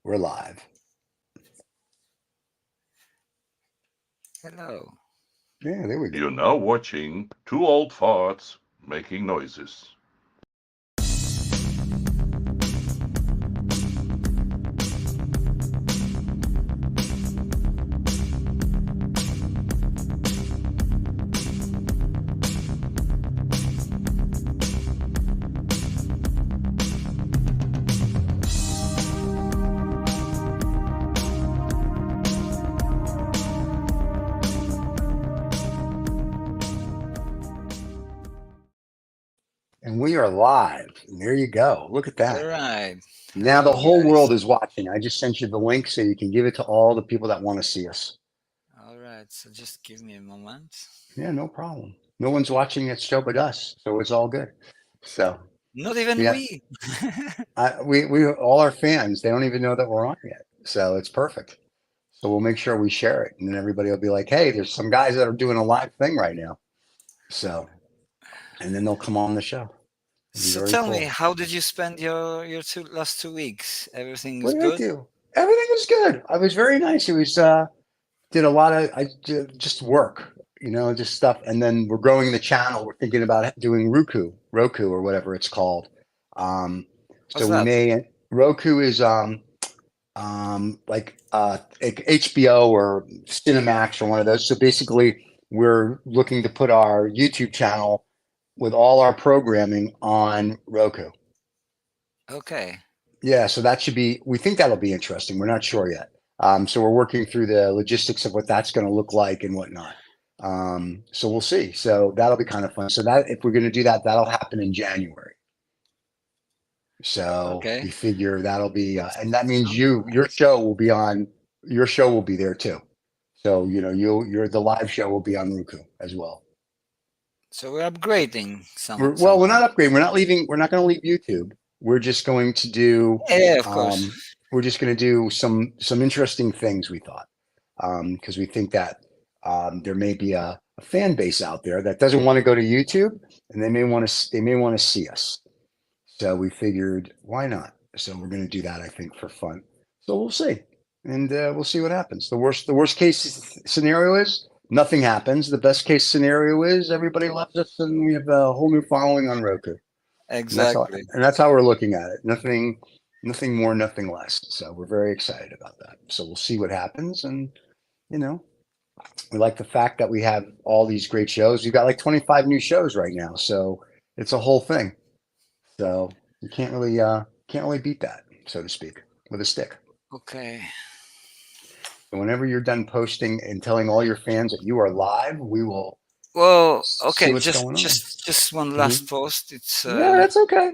We're live. Hello. Yeah, there we go. You're now watching two old farts making noises. And we are live. And there you go. Look at All that. right. Now the Hello, whole world guys. is watching. I just sent you the link so you can give it to all the people that want to see us. All right. So just give me a moment. Yeah, no problem. No one's watching that show but us, so it's all good. So Not even yeah, we. we all our fans. They don't even know that we're on yet, so it's perfect. So we'll make sure we share it, and then everybody will be like, "Hey, there's some guys that are doing a live thing right now." So, and then they'll come on the show. It'll be So very tell me, cool. how did you spend your last 2 weeks? Everything What is did I good? do? Everything was good. I was very nice. It was did a lot of I did just work, just stuff. And then we're growing the channel. We're thinking about doing Roku or whatever it's called. So What's we that? may Roku is like HBO or Cinemax or one of those. So basically, we're looking to put our YouTube channel with all our programming on Roku. Okay. Yeah, so that should be, we think that'll be interesting. We're not sure yet. So we're working through the logistics of what that's going to look like and whatnot. So we'll see. So that'll be kind of fun. So that if we're going to do that, that'll happen in January. So Okay. we figure that'll be, and that means Sounds your nice. show will be on, your show will be there too. So the live show will be on Roku as well. So we're upgrading We're somehow. not upgrading. We're not leaving. We're not going to leave YouTube. We're just going to do. Yeah, of course. Um, we're just going to do some interesting things. We thought because we think that there may be a fan base out there that doesn't want to go to YouTube, and they may want to see us. So we figured, why not? So we're going to do that. I think for fun. So we'll see, and we'll see what happens. The worst case scenario is nothing happens. The best case scenario is everybody loves us, and we have a whole new following on Roku. And that's how Exactly. and that's how we're looking at it. Nothing more, nothing less. So we're very excited about that. So we'll see what happens, and you know, we like the fact that we have all these great shows. We've got like 25 new shows right now, so it's a whole thing. So you can't really beat that, so to speak, with a stick. Okay. And whenever you're done posting and telling all your fans that you are live, we will Well, see okay, what's just going on. just just one Mhm. last post. It's Yeah, that's okay.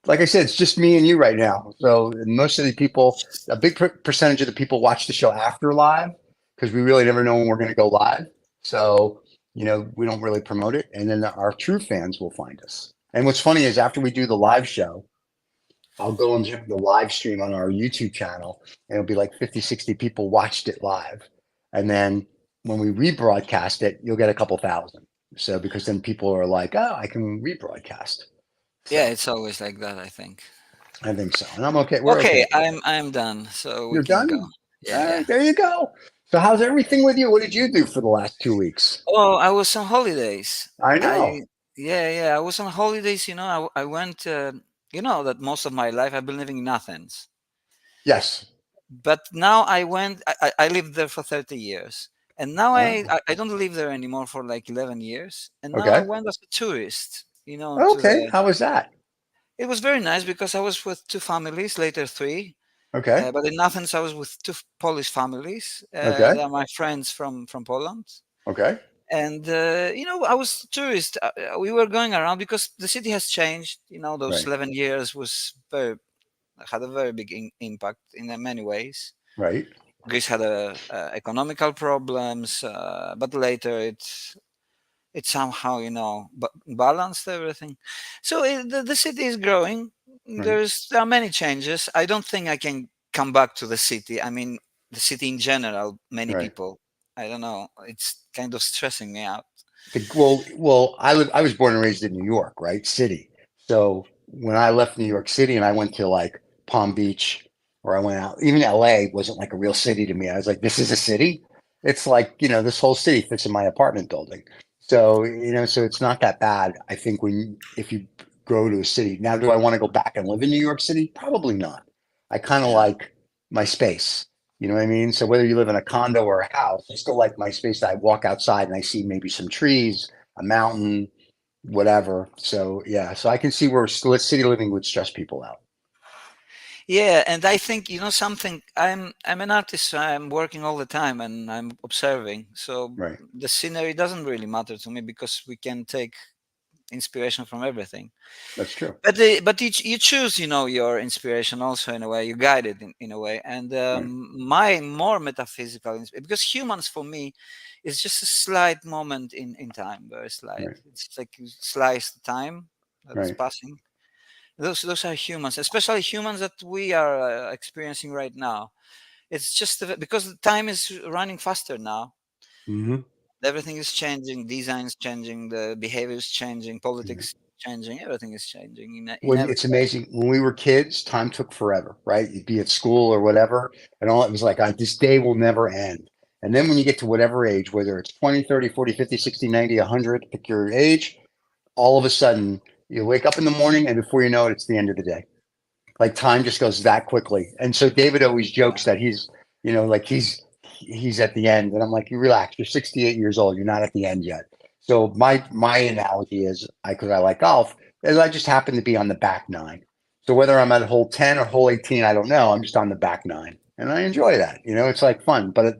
Like I said, it's just me and you right now. So most of the people, a big percentage of the people watch the show after live because we really never know when we're going to go live. So, we don't really promote it. And then our true fans will find us. And what's funny is after we do the live show, I'll go and check the live stream on our YouTube channel and it'll be like 50, 60 people watched it live. And then when we rebroadcast it, you'll get a couple thousand. So because then people are like, oh, I can rebroadcast. yeah, So it's always like that, I think. I think so. And I'm okay. We're okay Okay, with that. I'm done, so we You're can go. done? Yeah, All yeah. right, there you go. So how's everything with you? What did you do for the last 2 weeks? Oh, I was on holidays. I know. I Yeah, yeah, I was on holidays. I went. You know that most of my life I've been living in Athens, Yes. but now I went. I lived there for 30 years, and now Oh, I don't live there anymore for like 11 years. And now I okay. went as a tourist. To Okay. the. How was that? It was very nice because I was with two families, later three. Okay. But in Athens, I was with two Polish families. Okay. They are my friends from Poland. Okay. And I was tourist. We were going around because the city has changed. Those Right. 11 years was very had a very big impact in many ways. Right. Greece had economical problems, but later it somehow balanced everything. So the city is growing. Right. There are many changes. I don't think I can come back to the city. I mean, the city in general. Many Right. people. I don't know. It's kind of stressing me out. Well, I was born and raised in New York, right? City. So when I left New York City and I went to like Palm Beach or I went out. Even LA wasn't like a real city to me. I was like, this is a city. It's like, this whole city fits in my apartment building. So, so it's not that bad. I think if you go to a city. Now, do I want to go back and live in New York City? Probably not. I kind of Yeah. like my space. You know what I mean? So whether you live in a condo or a house, I still like my space that I walk outside and I see maybe some trees, a mountain, whatever. So yeah, so I can see where city living would stress people out. Yeah, and I think something. I'm an artist. So I'm working all the time, and I'm observing. So Right. the scenery doesn't really matter to me because we can take inspiration from everything. That's true. But you choose your inspiration also in a way. You guide it in a way. And Right. my more metaphysical because humans for me is just a slight moment in time, very slight. Right. It's like you slice the time that's Right. passing. Those are humans, especially humans that we are experiencing right now. It's just because the time is running faster now. Mm-hmm. Everything is changing, design is changing, the behavior is changing, Yeah. politics changing, everything is changing in When every it's way. amazing, when we were kids, time took forever, right? You'd be at school or whatever, and all it was like, this day will never end. And then when you get to whatever age, whether it's 20, 30, 40, 50, 60, 90, 100, pick your age, all of a sudden you wake up in the morning and before you know it, it's the end of the day. Like time just goes that quickly. And so David always jokes Yeah. that like he's at the end. And I'm like, you relax. You're 68 years old. You're not at the end yet. So my analogy is, because I like golf, is I just happen to be on the back nine. So whether I'm at hole 10 or hole 18, I don't know. I'm just on the back nine, and I enjoy that. It's like fun. But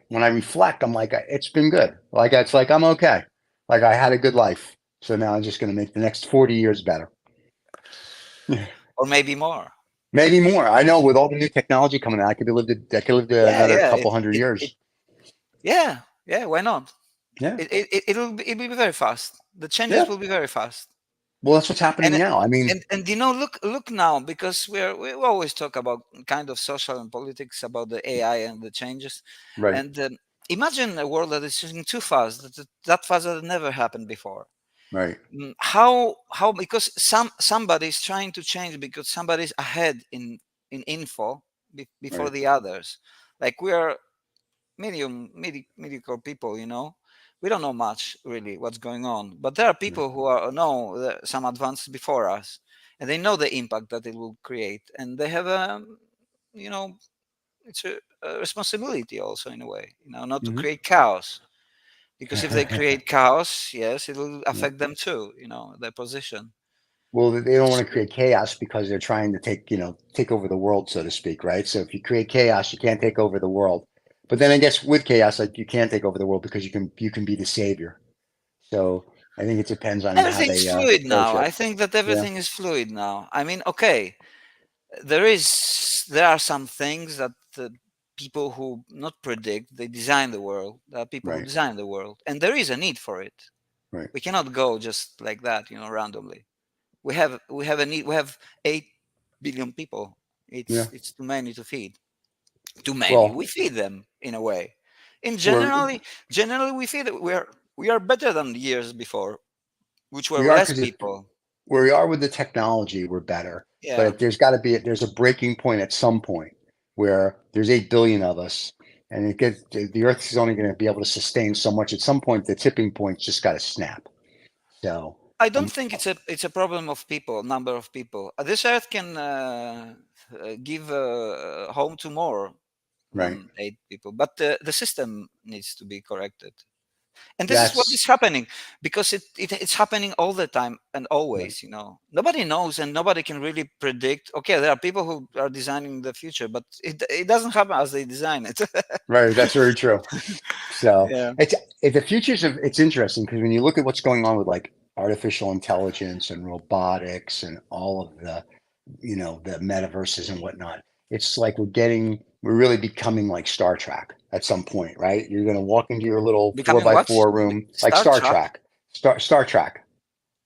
when I reflect, I'm like, it's been good. Like it's like I'm okay. Like I had a good life. So now I'm just going to make the next 40 years better. Or maybe more. Maybe more. I know with all the new technology coming out, I could live to Yeah, another yeah. couple hundred years. Yeah, yeah. Why not? Yeah. It'll be very fast. The changes Yeah. will be very fast. Well, that's what's happening And now. I mean, and look now, because we always talk about kind of social and politics about the AI and the changes, right, and imagine a world that is changing too fast, that fast that never happened before. right, How because somebody's trying to change because somebody's ahead in info before right. the others. Like we are mediocre people, we don't know much really what's going on, but there are Right. people who know some advances before us, and they know the impact that it will create, and they have you know it's a responsibility also in a way, not to Hmm. create chaos, because if they create chaos, yes, it will Yeah. affect them too, their position. Well, they don't want to create chaos because they're trying to take over the world, so to speak, right? So if you create chaos, you can't take over the world. But then I guess with chaos, like you can take over the world because you can be the savior. So I think it depends on how Everything's they fluid approach now. it. I think that Yeah. everything is fluid now. I mean, okay, there are some things that people who not predict, they design the world. There are people who Right. design the world, and there is a need for it. Right. We cannot go just like that, randomly. We have a need. We have 8 billion people. Yeah. It's too many to feed. Too many. Well, We feed them in a way. In we're generally we feed. We are better than years before, which were we are less because people. where we are with the technology, we're better. Yeah. But there's a breaking point at some point where there's 8 billion of us, and the Earth is only going to be able to sustain so much. At some point, the tipping point's just got to snap. So, I don't um, think it's a problem of people, number of people. This earth can give a home to more right. than 8 people, but the system needs to be corrected. And this is what That's is happening, because it's happening all the time and right. always. Nobody knows and nobody can really predict. Okay, there are people who are designing the future, but it doesn't happen as they design it. Right. That's very true. So Yeah. it's interesting because when you look at what's going on with like artificial intelligence and robotics and all of the metaverses and whatnot, it's like we're really becoming like Star Trek at some point, right? You're going to walk into your little four Becoming by what? four room, like Star Star Trek? Trek, Star Trek,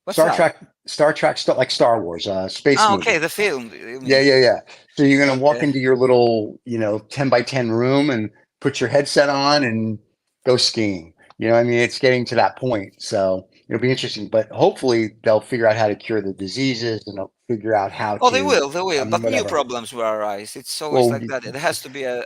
What's that? Like Star Wars, space Ah, okay, movie. the film, you Yeah, mean? yeah, yeah. So you're going to walk Okay. into your little, 10 by 10 room and put your headset on and go skiing. I mean, it's getting to that point. So it'll be interesting, but hopefully they'll figure out how to cure the diseases and they'll figure out how Oh, to, they will, but new whatever. problems will arise. It's always Well, like that. There has to be a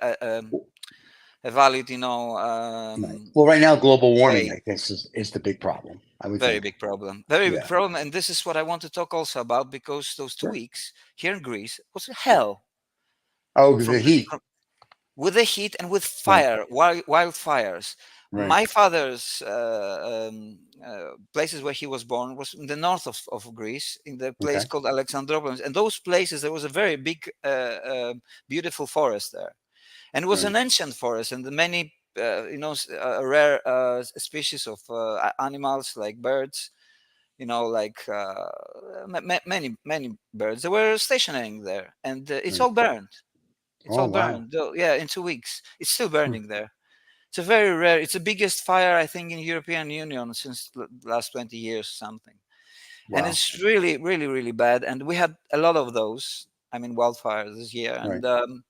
valid, right. Well, right now, global warming, way. I guess, is the big problem. I would Very think. big problem. Very big Yeah. problem. And this is what I want to talk also about, because those 2 Sure. weeks here in Greece was hell. Oh, From the heat. with the heat and with Right. fire, wildfires. Right. My father's places where he was born was in the north of Greece, in the place Okay. called Alexandroupolis. And those places, there was a very big, beautiful forest there, and it was Right. an ancient forest, and the many, rare species of animals like birds, like many birds. They were stationing there, and it's Right. all burned. It's Oh, all wow. burned. Yeah, in 2 weeks, it's still Hmm. burning there. It's a very rare. It's the biggest fire, I think, in European Union since the last 20 years, something. And Wow. it's really, really, really bad. And we had a lot of those. I mean, wildfires this year, Right. and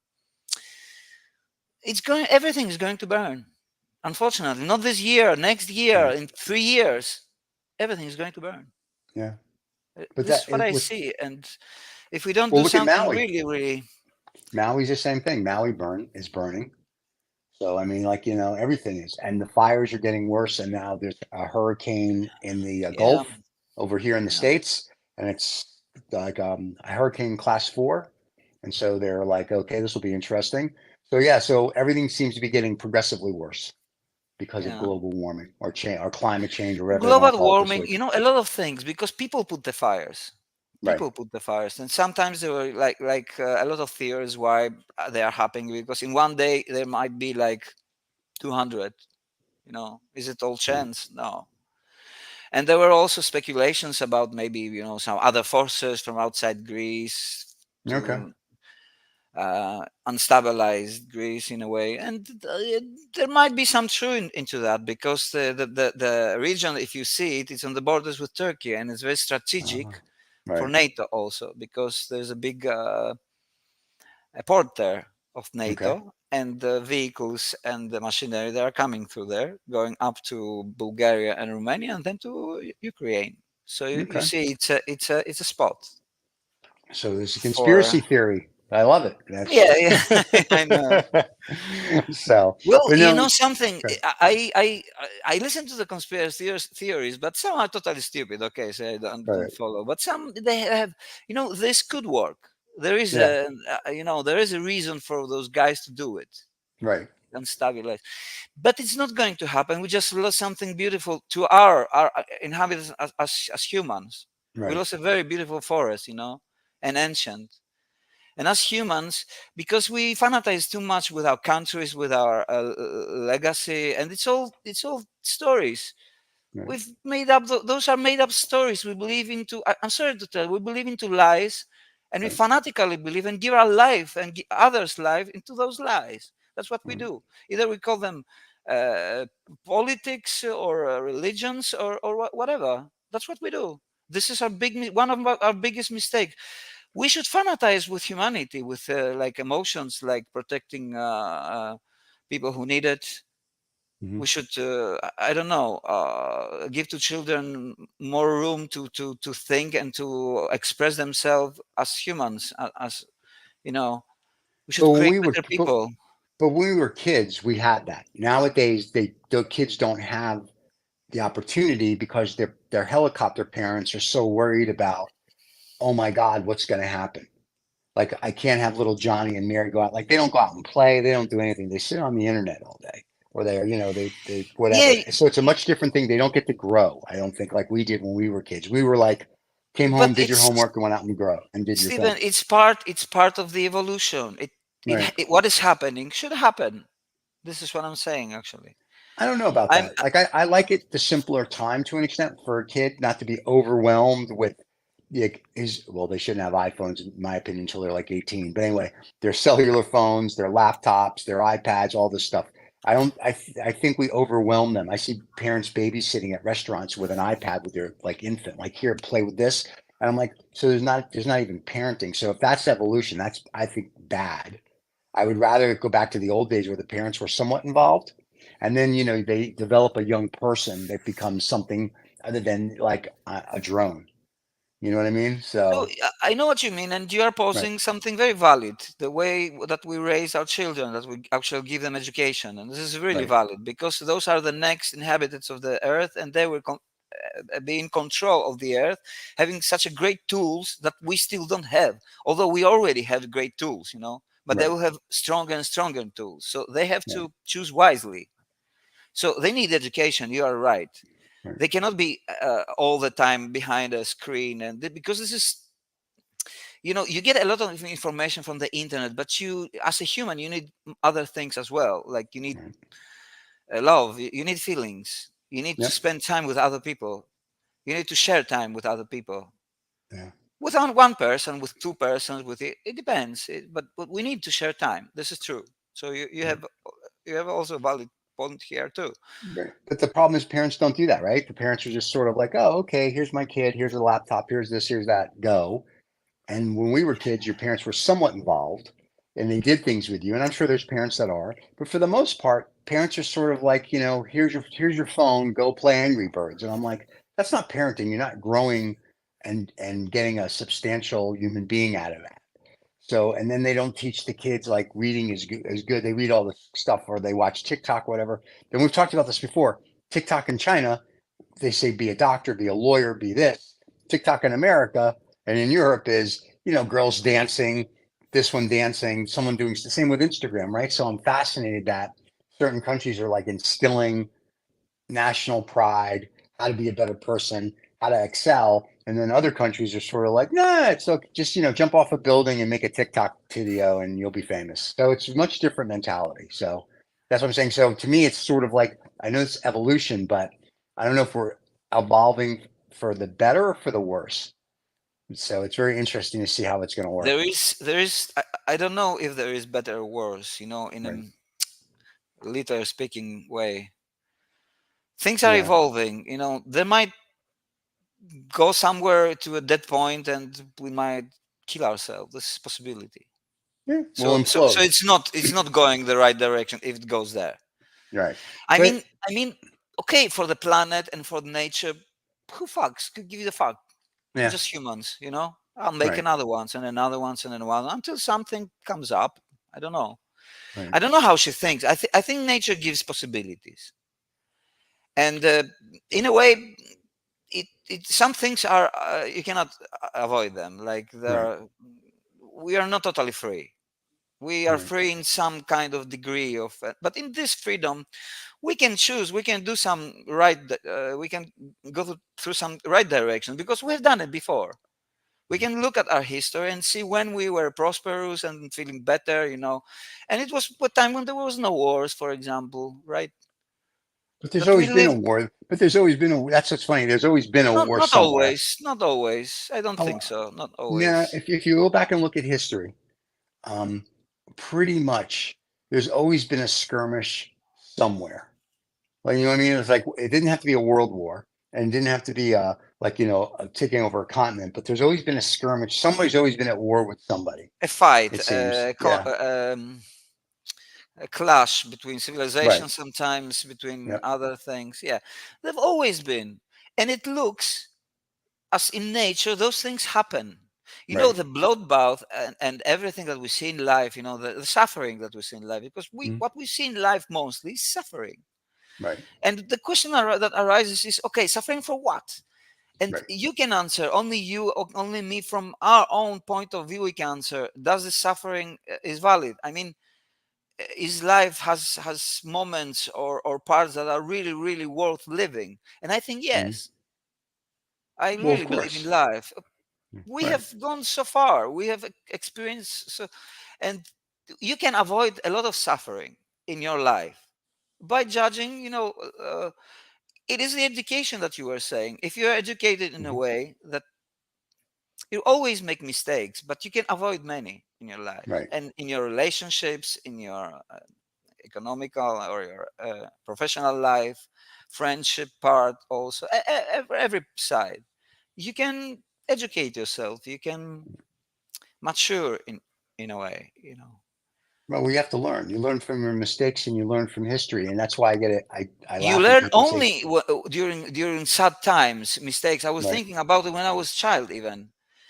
it's going. Everything is going to burn. Unfortunately, not this year. Next year, Right. in 3 years, everything is going to burn. Yeah. But This is that what it I was, see. And if we don't well, do look at something Maui. really, really, Maui's the same thing. Maui is burning. So, I mean, like, everything is. And the fires are getting worse. And now there's a hurricane in the yeah, Gulf over here in the yeah, States. And it's like a hurricane class 4. And so they're like, okay, this will be interesting. So, yeah, so everything seems to be getting progressively worse because of yeah. global warming or change or climate change or whatever they want to Global call it this warming, week. a lot of things, because people put the fires. Right. People put the fires, and sometimes there were a lot of theories why they are happening, because in one day there might be like 200. Is it all Right. chance? No. And there were also speculations about maybe some other forces from outside Greece Okay. to unstabilized Greece in a way, and there might be some truth into that, because the region, if you see it, it's on the borders with Turkey, and it's very strategic for Right. NATO also, because there's a big a port there of Okay. NATO, and the vehicles and the machinery that are coming through there, going up to Bulgaria and Romania, and then to Ukraine. So you Okay. see, it's a spot So there's a for. conspiracy theory. I love it. That's Yeah, yeah. I know. so, Well, but you no, know something. okay. I listen to the conspiracy theories, but some are totally stupid. Okay, so I don't Right. follow. But some, they have, this could work. There is Yeah. there is a reason for those guys to do it Right. and stabilize. But it's not going to happen. We just lost something beautiful to our inhabitants as humans. We Right. lost a very beautiful forest, and ancient. And as humans, because we fanatize too much with our countries, with our legacy, and it's all stories. Right. We've made up. Those are made up stories. We believe into. I'm sorry to tell. We believe into lies, and we Right. fanatically believe and give our life and give others' life into those lies. That's what we Right. do. Either we call them uh, politics or religions or whatever. That's what we do. This is one of our biggest mistake. We should fanatize with humanity, with like emotions, like protecting people who need it. Mhm. We should, I don't know, give to children more room to think and to express themselves as humans. As you know, we But should when create we were, better people. but when we were kids, we had that. Nowadays, the kids don't have the opportunity because their helicopter parents are so worried about, oh my God, what's going to happen? Like I can't have little Johnny and Mary go out. Like they don't go out and play. They don't do anything. They sit on the internet all day, or they whatever. Yeah, So it's a much different thing. They don't get to grow. I don't think like we did when we were kids. We were like came but home, did your homework, and went out and grow and did your Stephen, thing. it's part of the evolution. Right. What is happening should happen. This is what I'm saying, actually. I don't know about I'm that. Like I like it the simpler time to an extent for a kid not to be overwhelmed with well, they shouldn't have iPhones in my opinion until they're like 18. But anyway, their cellular phones, their laptops, their iPads, all this stuff. I think we overwhelm them. I see parents babysitting at restaurants with an iPad with their like infant, like here, play with this. And I'm like, so there's not even parenting. So if that's evolution, that's I think bad. I would rather go back to the old days where the parents were somewhat involved. And then, they develop a young person that becomes something other than like a drone. You know what I mean? So So I know what you mean, and you are right, posing something very valid. The way that we raise our children, that we actually give them education, and this is really right, valid because those are the next inhabitants of the earth, and they will be in control of the earth, having such a great tools that we still don't have. Although we already have great tools, but they right, will have stronger and stronger tools. So they have right, to choose wisely. So they need education. You are right. right. They cannot be all the time behind a screen, and because this is, you get a lot of information from the internet, but you, as a human, you need other things as well. Like you need Right. love, you need feelings, you need to Yep. spend time with other people, you need to share time with other people, Yeah. with one person, with two persons, with it depends. But we need to share time. This is true. So Right. you have also a valid point here too. Right. But the problem is parents don't do that, right? The parents are just sort of like, oh, okay, here's my kid, here's a laptop, here's this, here's that, go. And when we were kids, your parents were somewhat involved and they did things with you. And I'm sure there's parents that are, but for the most part, parents are sort of like, here's your phone, go play Angry Birds. And I'm like, that's not parenting. You're not growing and getting a substantial human being out of that. So, and then they don't teach the kids like reading is good. They read all the stuff or they watch TikTok, whatever. Then we've talked about this before. TikTok in China, they say be a doctor, be a lawyer, be this. TikTok in America and in Europe is, girls dancing, this one dancing, someone doing the same with Instagram, right? So I'm fascinated that certain countries are like instilling national pride, how to be a better person, how to excel. And then other countries are sort of like, nah, it's okay. Just, jump off a building and make a TikTok video and you'll be famous. So it's a much different mentality. So that's what I'm saying. So to me, it's sort of like, I know it's evolution, but I don't know if we're evolving for the better or for the worse. So it's very interesting to see how it's going to work. There is I don't know if there is better or worse, in Right. a literal speaking way. Things are Yeah. evolving. They might go somewhere to a dead point and we might kill ourselves. This is a possibility. Yeah. We'll So implode. it's not going the right direction if it goes there. Right. I But mean, I mean, okay, for the planet and for nature, who fucks? Could give you the fuck. We're yeah. just humans. I'll make Right. another ones and another ones and another one until something comes up. I don't know. Right. I don't know how she thinks. I think nature gives possibilities, and in a way, some things are you cannot avoid them. Like Right. we are not totally free. We are Right. free in some kind of degree of, but in this freedom, we can choose. We can do some right. We can go through some right direction because we have done it before. We can look at our history and see when we were prosperous and feeling better. And it was a time when there was no wars, for example, right? But there's That we always been a live. war. But there's always been a. That's what's funny. There's always been a Not war not somewhere. always, not always. I don't Oh, think so. Not yeah. always. If you go back and look at history, um, pretty much there's always been a skirmish somewhere. Like, you know what I mean? It's like it didn't have to be a world war, and it didn't have to be like taking over a continent. But there's always been a skirmish. Somebody's always been at war with somebody. A fight, It seems. Yeah. a clash between Right. civilizations, sometimes between Yep. other things. Yeah, they've always been, and it looks as in nature those things happen. Right. The bloodbath and everything that we see in life. The suffering that we see in life, because Mm, what we see in life mostly is suffering. right. And the question that arises is, okay, suffering for what? And Right. you can answer, only you or only me, from our own point of view we can answer, does the suffering is valid? I mean, his life has moments or parts that are really really worth living, and I think Mm. yes, I Well, of really believe in course. life. We Right. have gone so far, we have experienced so, and you can avoid a lot of suffering in your life by judging. uh, it is the education that you were saying. If you are educated in a Hmm. way that you always make mistakes, but you can avoid many in your life Right. and in your relationships, in your economical or your professional life, friendship part, also every side. You can educate yourself. You can mature in a way. Well, we have to learn. You learn from your mistakes and you learn from history, and that's why I get it. I You laugh when learn people say, only during sad times, mistakes. I was right, thinking about it when I was a child. Even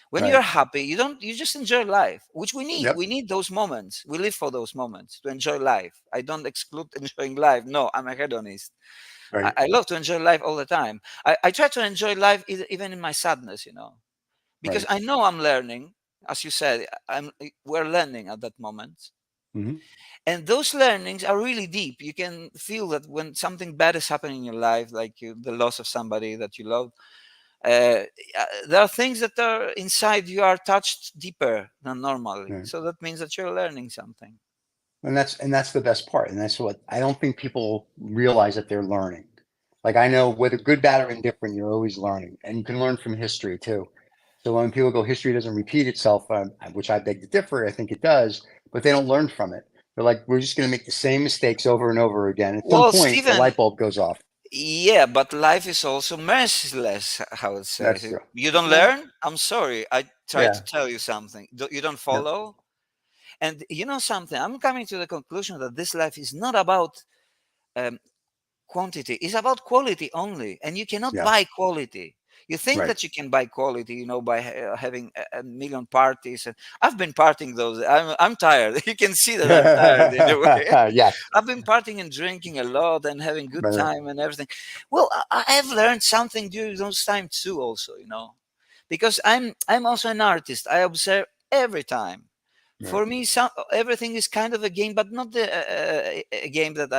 when right, you're happy, you just enjoy life, which we need. yep, We need those moments. We live for those moments to enjoy life. I don't exclude enjoying life. No, I'm a hedonist. I, right, I love to enjoy life all the time. I try to enjoy life even in my sadness, because right, I know I'm learning. As you said, we're learning at that moment. hmm, And those learnings are really deep. You can feel that when something bad is happening in your life, like the loss of somebody that you love, there are things that are inside you are touched deeper than normally. right. So that means that you're learning something. And that's the best part, and that's what I don't think people realize that they're learning. Like I know whether good, bad, or indifferent, you're always learning, and you can learn from history too. So when people go, history doesn't repeat itself, which I beg to differ, I think it does, but they don't learn from it. They're like, we're just going to make the same mistakes over and over again. At some Well, point, the Stephen, light bulb goes off. yeah, but life is also merciless, I would That's say. true. You don't Yeah, learn? I'm sorry. I try to yeah, tell you something. You don't yeah, follow? And you know something? I'm coming to the conclusion that this life is not about um, quantity, it's about quality only, and you cannot yeah. buy quality. You think Right. that you can buy quality, by having a million parties, and I've been partying those. I'm tired. You can see that I'm tired in a way. Yes. I've been partying and drinking a lot and having good Right. time and everything. Well, I have learned something during those times too, also, because I'm also an artist. I observe every time. Right. For me, everything is kind of a game, but not a game that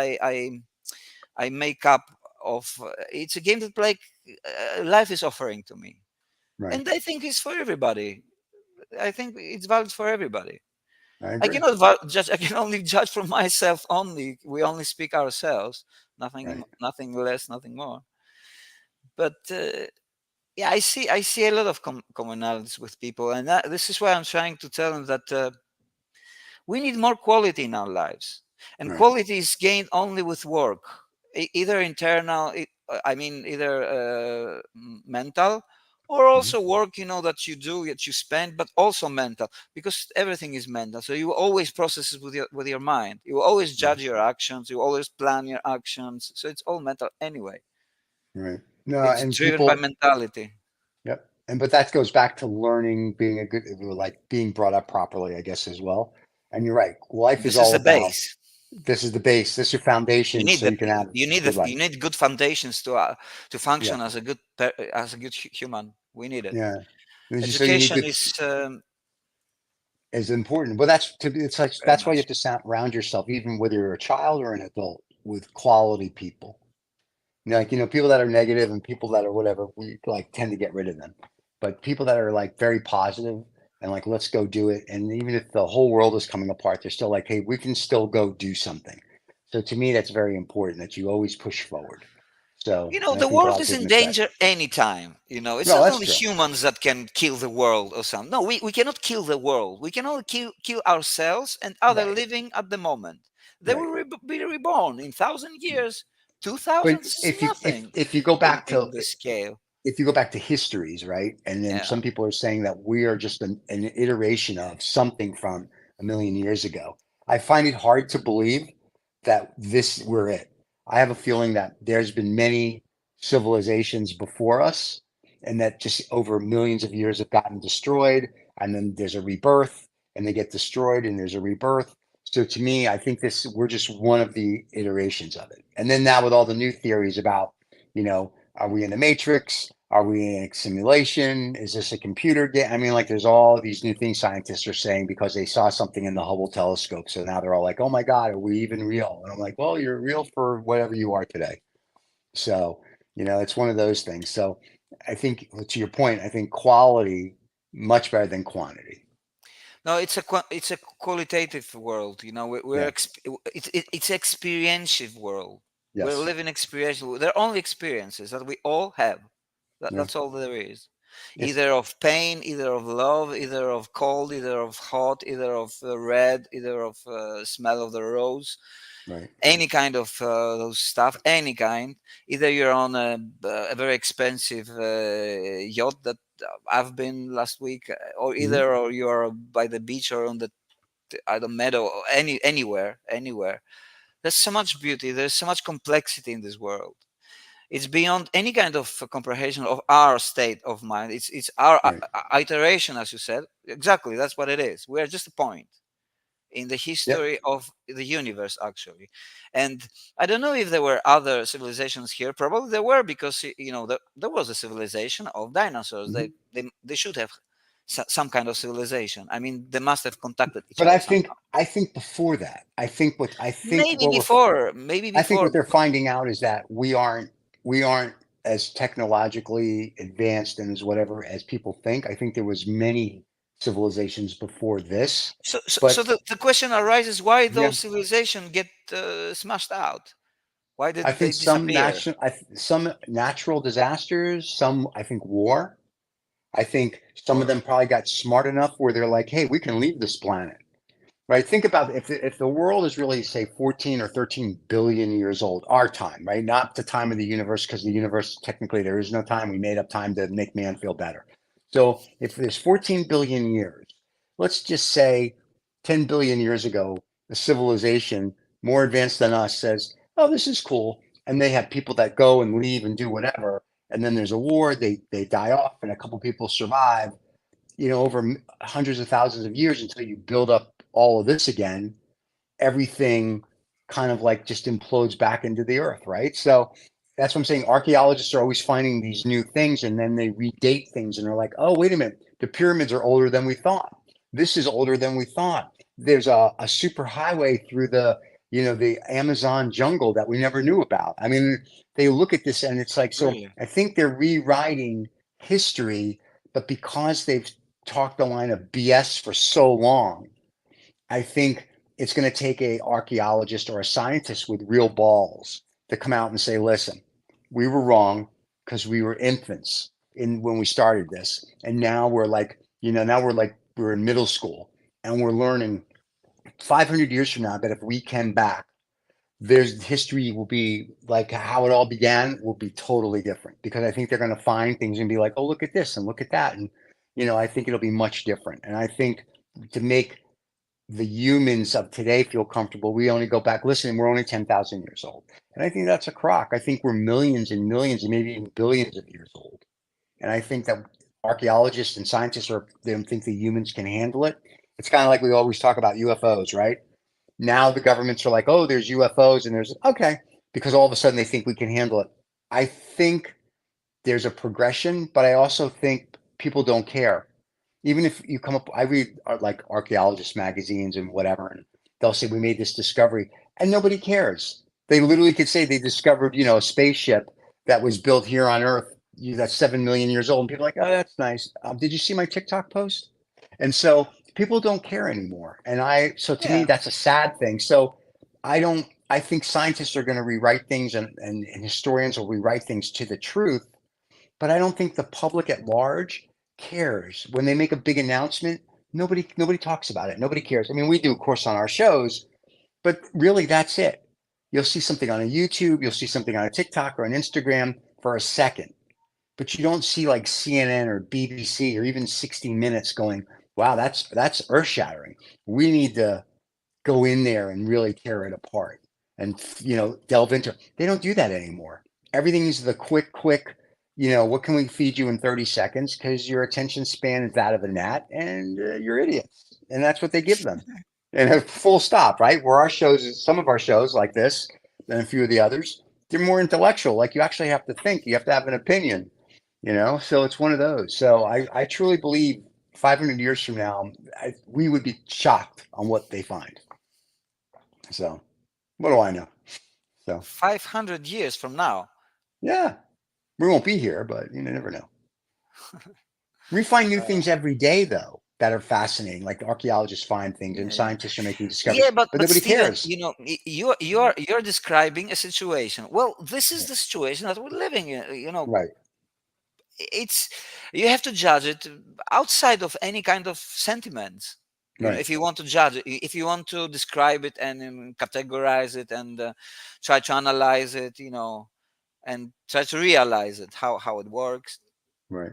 I make up of. It's a game that like life is offering to me, Right. and I think it's for everybody. I think it's valid for everybody. I I agree. cannot judge. I can only judge from myself only. We only speak ourselves. Nothing, Right. nothing less, nothing more. But yeah, I see a lot of commonalities with people, and this is why I'm trying to tell them that we need more quality in our lives, and Right. quality is gained only with work, either internal, I mean, either mental, or Mhm. also work, that you do, that you spend, but also mental, because everything is mental. So you always process it with your mind. You always Right. judge your actions. You always plan your actions. So it's all mental anyway. Right. No, It's and driven by people, mentality. yep. And but that goes back to learning, being a good, like being brought up properly, I guess, as well. And you're right. Life is This is all the about, base. this is the base, this is your You foundation, need so the you can have you need good you life. need good foundations to Yeah. function as a good human. We need it. Yeah. And as you say, you need Education good is important. But it's like very that's why you have much. to surround yourself, even whether you're a child or an adult, with quality people. Like, people that are negative and people that are whatever, we like tend to get rid of them. But people that are like very positive and like, let's go do it. And even if the whole world is coming apart, they're still like, hey, we can still go do something. So to me, that's very important that you always push forward. So, and I The think a world lot of is people in miss that. danger anytime. It's No, not that's only true. humans that can kill the world or something. No, we cannot kill the world. We can only kill ourselves and other Right, living at the moment. They will right. be reborn in 1,000 years. But 2,000 is if you if nothing if you go back in to the scale. if you go back to histories, right? And then Yeah. some people are saying that we are just an iteration of something from a million years ago. I find it hard to believe that this we're it. I have a feeling that there's been many civilizations before us, and that just over millions of years have gotten destroyed, and then there's a rebirth, and they get destroyed, and there's a rebirth. So to me, I think we're just one of the iterations of it. And then now with all the new theories about, are we in the matrix? Are we in a simulation? Is this a computer game? I mean, like, there's all these new things scientists are saying because they saw something in the Hubble telescope. So now they're all like, oh my God, are we even real? And I'm like, well, you're real for whatever you are today. So, it's one of those things. So I think, to your point, I think quality much better than quantity. No, it's a qualitative world. We're Yeah. it's experiential world. We're Yes. living experiential. They're only experiences that we all have. Yeah. That's all there is. It's Either of pain, either of love, either of cold, either of hot, either of red, either of smell of the rose, right. any kind of those stuff, any kind. Either you're on a very expensive yacht that I've been last week, or Mhm. either or you're by the beach or on the either meadow or anywhere. There's so much beauty. There's so much complexity in this world. It's beyond any kind of comprehension of our state of mind. It's our Right. iteration, as you said. Exactly, that's what it is. We are just a point in the Yep. history of the universe, actually. And I don't know if there were other civilizations here. Probably there were, because there was a civilization of dinosaurs. Mhm. They should have some kind of civilization. I mean, they must have contacted each But other somehow. I think before that, Maybe before, maybe I think before. what they're finding out is that we aren't as technologically advanced and as whatever as people think. I think there was many civilizations before this, So but the question arises: why yeah, those civilizations get smashed out? Why I did they think disappear? some natural disasters, some I think war. I think some of Or them probably got smart enough where they're like, hey, we can leave this planet. Right. Think about if the world is really, say, 14 or 13 billion years old, our time, right? Not the time of the universe, because the universe, technically, there is no time. We made up time to make man feel better. So if there's 14 billion years, let's just say 10 billion years ago, a civilization more advanced than us says, oh, this is cool. And they have people that go and leave and do whatever. And then there's a war, they die off, and a couple people survive, over hundreds of thousands of years until you build up all of this again. Everything kind of like just implodes back into the earth, right? So that's what I'm saying. Archaeologists are always finding these new things, and then they redate things and they're like, oh, wait a minute, the pyramids are older than we thought. This is older than we thought. There's a super highway through the Amazon jungle that we never knew about. I mean, they look at this and it's like, so Really? I think they're rewriting history, but because they've talked the line of BS for so long, I think it's going to take a archaeologist or a scientist with real balls to come out and say, listen, we were wrong because we were infants in when we started this. And now we're in middle school and we're learning 500 years from now that if we came back, there's history will be like how it all began will be totally different, because I think they're going to find things and be like, oh, look at this and look at that. And, I think it'll be much different. And I think to make the humans of today feel comfortable, we only go back, listen, we're only 10,000 years old. And I think that's a crock. I think we're millions and millions and maybe even billions of years old. And I think that archaeologists and scientists they don't think the humans can handle it. It's kind of like we always talk about UFOs, right? Now the governments are like, oh, there's UFOs and there's, okay, because all of a sudden they think we can handle it. I think there's a progression, but I also think people don't care. Even if you come up, I read like archaeologist magazines and whatever, and they'll say we made this discovery, and nobody cares. They literally could say they discovered, a spaceship that was built here on Earth that's 7 million years old, and people are like, oh, that's nice. Did you see my TikTok post? And so people don't care anymore, and so to me Yeah. that's a sad thing. So I don't. I think scientists are going to rewrite things, and historians will rewrite things to the truth, but I don't think the public at large cares. When they make a big announcement, nobody talks about it. Nobody cares. I mean, we do, of course, on our shows, but really that's it. You'll see something on a YouTube, you'll see something on a TikTok or an Instagram for a second, but you don't see like CNN or BBC or even 60 Minutes going, wow, that's earth shattering. We need to go in there and really tear it apart and delve into. They don't do that anymore. Everything's the quick, what can we feed you in 30 seconds, because your attention span is that of a gnat, and you're idiots, and that's what they give them, and a full stop. Right, where some of our shows like this and a few of the others, they're more intellectual. Like, you actually have to think, you have to have an opinion, so it's one of those. So I truly believe 500 years from now, we would be shocked on what they find. So what do I know? So 500 years from now. yeah, we won't be here, but you never know. We find new things every day, though, that are fascinating. Like archaeologists find things and Yeah. scientists are making discoveries, Yeah, but but nobody Stephen, cares. you're describing a situation. Well, this is the situation that we're living in. Right, It's You have to judge it outside of any kind of sentiments. right, If you want to judge it, if you want to describe it and categorize it and try to analyze it, and try to realize it, how it works. right.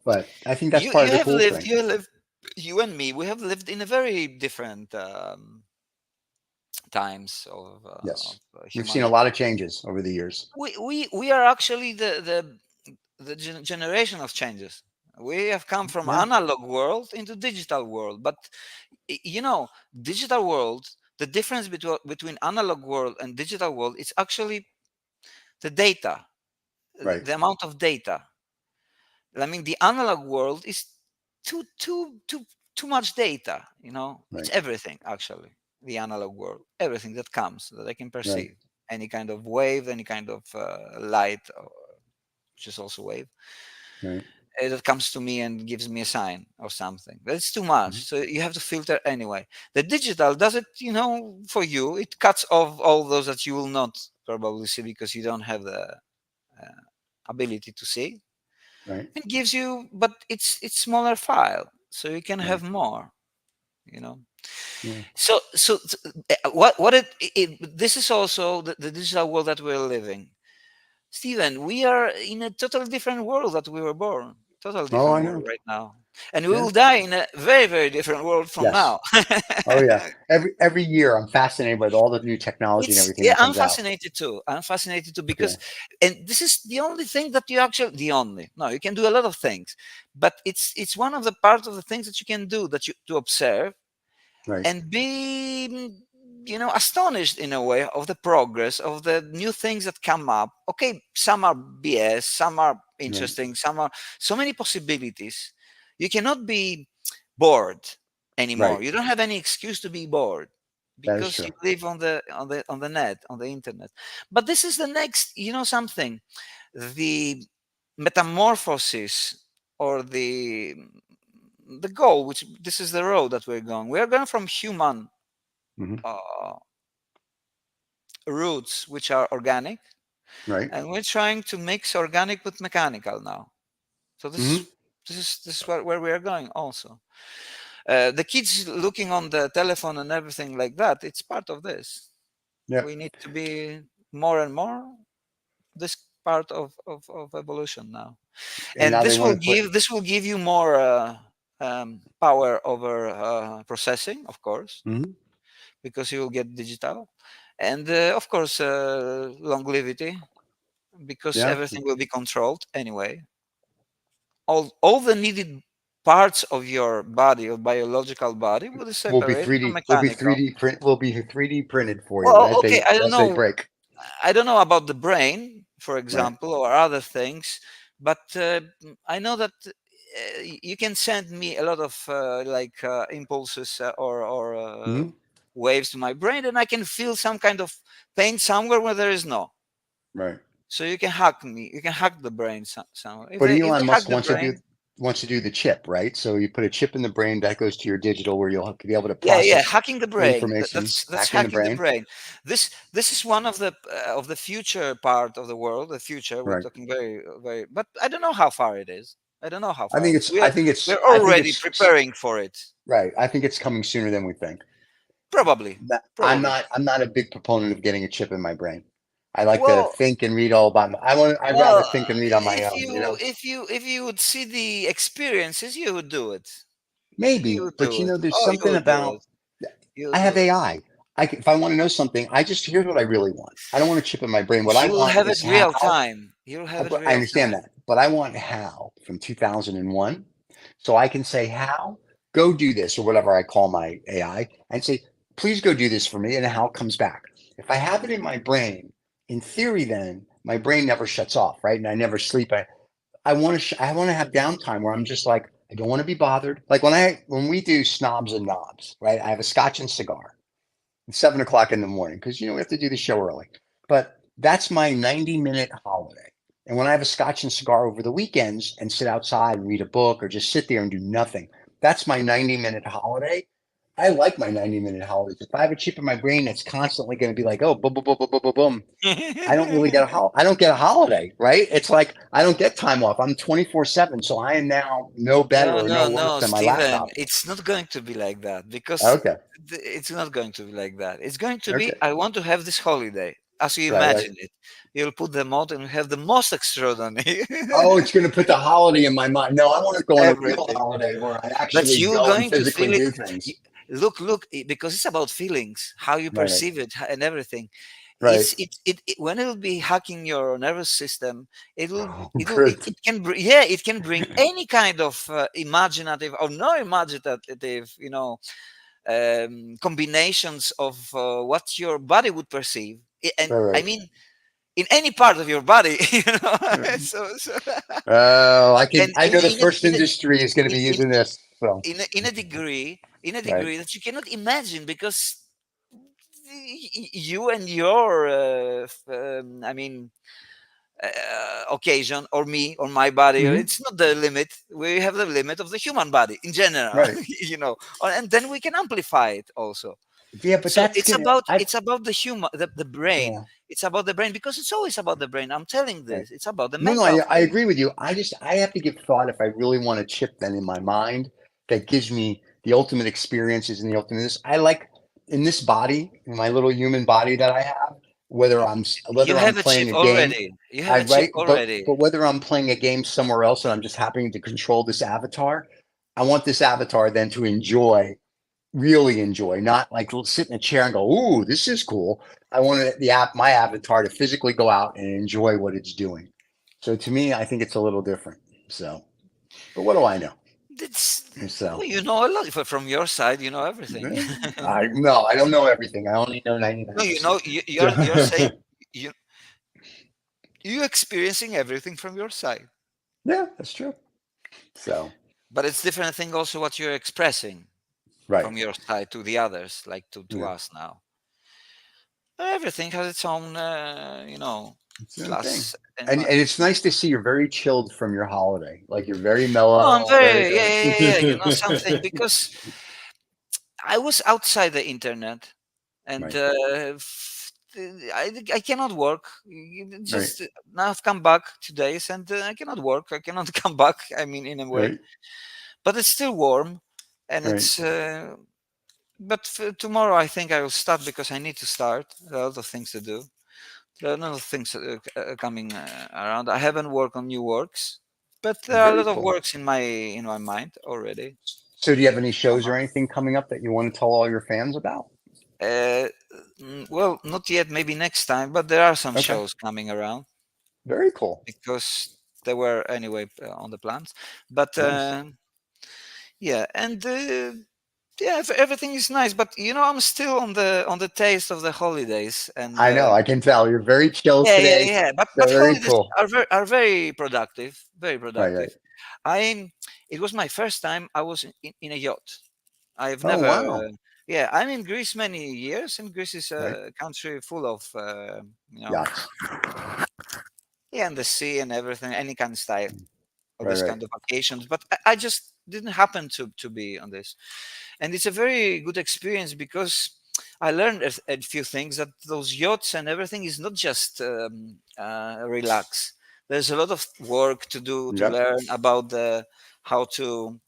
But I think that's You part of you the have cool lived. thing. You have lived. you and me, we have lived in a very different times Yes. of We've seen a humanity. lot of changes over the years. We are actually the generation of changes. We have come from Yeah. analog world into digital world, but you know, digital world, the difference between analog world and digital world is actually the data, Right. the amount of data. I mean, the analog world is too too too too much data. You know, it's Right. everything actually. The analog world, everything that comes that I can Right. perceive, any kind of wave, any kind of light, which is also wave, Right. that comes to me and gives me a sign or something. That's too much. Mhm. So you have to filter anyway. The digital does it, you know, for you. It cuts off all those that you will not probably see because you don't have the uh, ability to see. Right. It gives you, but it's smaller file, so you can Right. have more. You know. Yeah. What this is also the digital world that we're living. Stephen, we are in a totally different world that we were born. Totally Oh, different I world know. right now. And we Yeah. will die in a very, very different world from Yes. now. Oh, yeah. Every year, I'm fascinated with all the new technology and It's everything yeah, that I'm comes out. fascinated too. I'm fascinated too Yeah. because and this is the only thing that you actually the only no, you can do a lot of things, but it's one of the parts of the things that you can do that you to observe Right. and be you know astonished in a way of the progress of the new things that come up. Okay, some are BS, some are Right. interesting, some are so many possibilities. You cannot be bored Right. anymore. You don't have any excuse to be bored That is because true. you live on the net, on the internet. But this is the next, you know, something, the metamorphosis or the goal, which this is the road that we're going. We are going from human Hmm. uh, roots, which are organic, Right. and we're trying to mix organic with mechanical now. So Hmm. this is where we are going. Also, the kids looking on the telephone and everything like that. It's part of this. We Yep. need to be more and more this part of evolution now, And and now they want to put. this will give you more power over processing, of course, Mhm. because you will get digital, and of course longevity, because Yeah. everything will be controlled anyway. All the needed parts of your body, your biological body, will be We'll be separated from 3D. We'll be mechanical. 3D print. We'll be 3D printed for you Well, okay, as they break. I don't know about the brain, for Right. example, or other things, but I know that you can send me a lot of impulses or Hmm. waves to my brain, and I can feel some kind of pain somewhere where there is no. Right. So you can hack me. You can hack the brain somewhere. But If Elon they hack Musk the wants to do brain, the chip, right? So you put a chip in the brain that goes to your digital, where you'll be able to yeah, process hacking the brain. information, That's hacking the hacking the brain. brain. This is one of the future part of the world. The future we're Right. talking very, but I don't know how far it is. I don't know how I far think it is. it's. I think We're it's. I think already it's preparing for it. right. I think it's coming sooner than we think. Probably, I'm probably. not. I'm not a big proponent of getting a chip in my brain. I like to Well, think and read all about. I want. I'd rather well, think and read on my own. You know. if you would see the experiences, you would do it. You Maybe, would but do it. there's Oh, you something would do about. it. You I would have do it. AI. If I want to know something, I just here's what I really want. I don't want a chip in my brain. What I You will want have is it real how. time. You'll have it I real understand time. that, but I want how from 2001, so I can say how go do this or whatever I call my AI and say, please go do this for me, and how it comes back. If I have it in my brain, in theory, then my brain never shuts off, right? And I never sleep. I want to have downtime where I'm just like I don't want to be bothered. Like when we do snobs and knobs, right? I have a scotch and cigar. It's 7 o'clock in the morning because we have to do the show early. But that's my 90-minute holiday. And when I have a scotch and cigar over the weekends and sit outside and read a book or just sit there and do nothing, that's my 90-minute holiday. I like my 90-minute holidays. If I have a chip in my brain that's constantly going to be like, oh, boom, boom, boom, boom, boom, boom, boom, I don't really get I don't get a holiday, right? It's like I don't get time off. I'm 24/7, so I am now no better No, or no no, worse no, than my Stephen. laptop. It's not going to be like that because Okay, it's not going to be like that. It's going to be, okay, I want to have this holiday. as you Right, right. imagine it. You'll put them out and have the most extraordinary Oh, it's going to put the holiday in my mind. No, I want to go on a real everything. holiday where I But actually you're go and going to physically feel it. do y- things. Look, because it's about feelings, how you Right, right, perceive it, and everything. right. When it'll be hacking your nervous system, Oh, it'll good. it can yeah, it can bring any kind of imaginative or no imaginative, combinations of what your body would perceive. And Right, I right. mean, in any part of your body, Mm. so I can. and I know the first industry is going to be in, using this. So, in a right. degree that you cannot imagine, because you and your I mean, occasion, or me or my body, Hmm. it's not the limit. We have the limit of the human body in general. Right. And then we can amplify it also. Yeah, but So that's gonna. I it's about the human, the brain. Yeah. It's about the brain, because it's always about the brain. I'm telling Right. this, it's about the No, no, mental I thing. agree with you. I have to give thought if I really want a chip then in my mind that gives me the ultimate experiences and the ultimate this. I like in this body, in my little human body that I have, You whether I'm have a playing chip a game, already. You have I a chip right, already. but whether I'm playing a game somewhere else and I'm just happening to control this avatar, I want this avatar then to really enjoy, not like sit in a chair and go, "Ooh, this is cool." I wanted my avatar to physically go out and enjoy what it's doing. So to me, I think it's a little different. So, but what do I know? It's, So, well, you know a lot. From your side, you know everything. I no, I don't know everything. I only know No, 99%. you're saying you you experiencing everything from your side, Yeah, that's true. So, but it's different thing also what you're expressing right. from your side to the others, like to Yeah, us now. Everything has its own, it's the own thing. plus and And it's minus. nice to see you're very chilled from your holiday. Like you're very Oh, I'm mellow, very very, yeah, good. yeah, yeah, yeah. You know something, because I was outside the internet, and Right, I cannot work. right, Just now I've come back 2 days, and I cannot work. I cannot come back. I mean, in a way, right, but it's still warm, and right. it's. But tomorrow I think I will start, because I need to start. There are a lot of things to do. There are a lot of things coming around. I haven't worked on new works, but there are a Very lot of cool. works in my mind already. So, do you have any Come shows or up. anything coming up that you want to tell all your fans about? Uh, well, not yet. Maybe next time. But there are some Okay, shows coming around, very cool. because they were anyway on the plans. But Nice. yeah, and yeah, everything is nice. But I'm still on the taste of the holidays, and I know. I can tell you're very chill yeah, yeah, today. yeah. But So very holidays cool. are very productive. Very Right, right. productive. I It was my first time I was in a yacht. I've Oh never. wow. Yeah, I'm in Greece many years, and Greece is Right. a country full of you know Yachts. yeah, and the sea and everything, any kind of style of Right, this right. kind of occasions. But I just didn't happen to be on this, and it's a very good experience, because I learned a few things, that those yachts and everything is not just relax. There's a lot of work to do to Yep. learn about the how to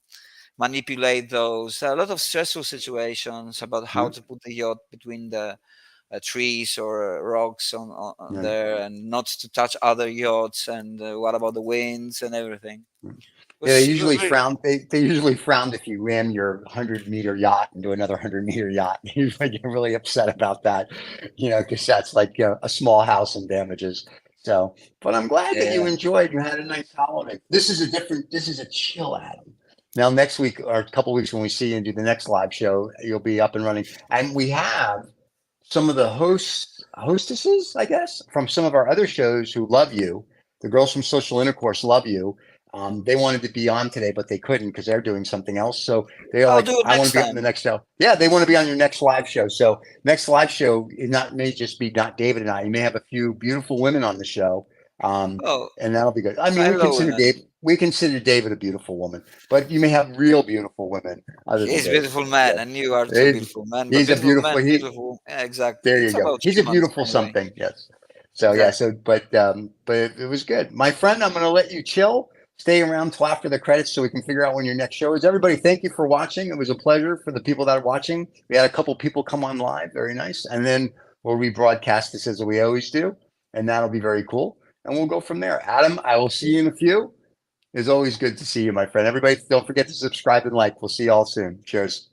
manipulate those. There are a lot of stressful situations about how Yep. to put the yacht between the trees or rocks on Right. there, and not to touch other yachts, and what about the winds and everything. Yeah, they It was usually very, frown. They usually frowned if you ran your 100-meter yacht into another 100-meter yacht. They usually get really upset about that, because that's like a small house and damages. So, but I'm glad that you yeah. enjoyed. You had a nice holiday. This is a chill, Adam. Now, next week or a couple weeks when we see you and do the next live show, you'll be up and running. And we have some of the hostesses, I guess, from some of our other shows who love you. The girls from Social Intercourse love you. They wanted to be on today, but they couldn't because they're doing something else. So they're I'll like, do it I want next to be on the time. next show. Yeah, they want to be on your next live show. So next live show may just be not David and I. You may have a few beautiful women on the show. Um, Oh, and that'll be good. I mean, I love women. We consider David a beautiful woman, but you may have real beautiful women other than He's a David. beautiful man, So and you are two he's, beautiful men. But he's a beautiful beautiful, men, beautiful. Yeah, exactly. there you It's go. about He's a humans beautiful anyway. something. Yes. So yeah. Exactly. So but it was good, my friend. I'm going to let you chill. Stay around till after the credits so we can figure out when your next show is. Everybody, thank you for watching. It was a pleasure for the people that are watching. We had a couple people come on live. Very nice. And then We'll rebroadcast this as we always do, and that'll be very cool. And we'll go from there. Adam, I will see you in a few. It's always good to see you, my friend. Everybody, don't forget to subscribe and like. We'll see you all soon. Cheers.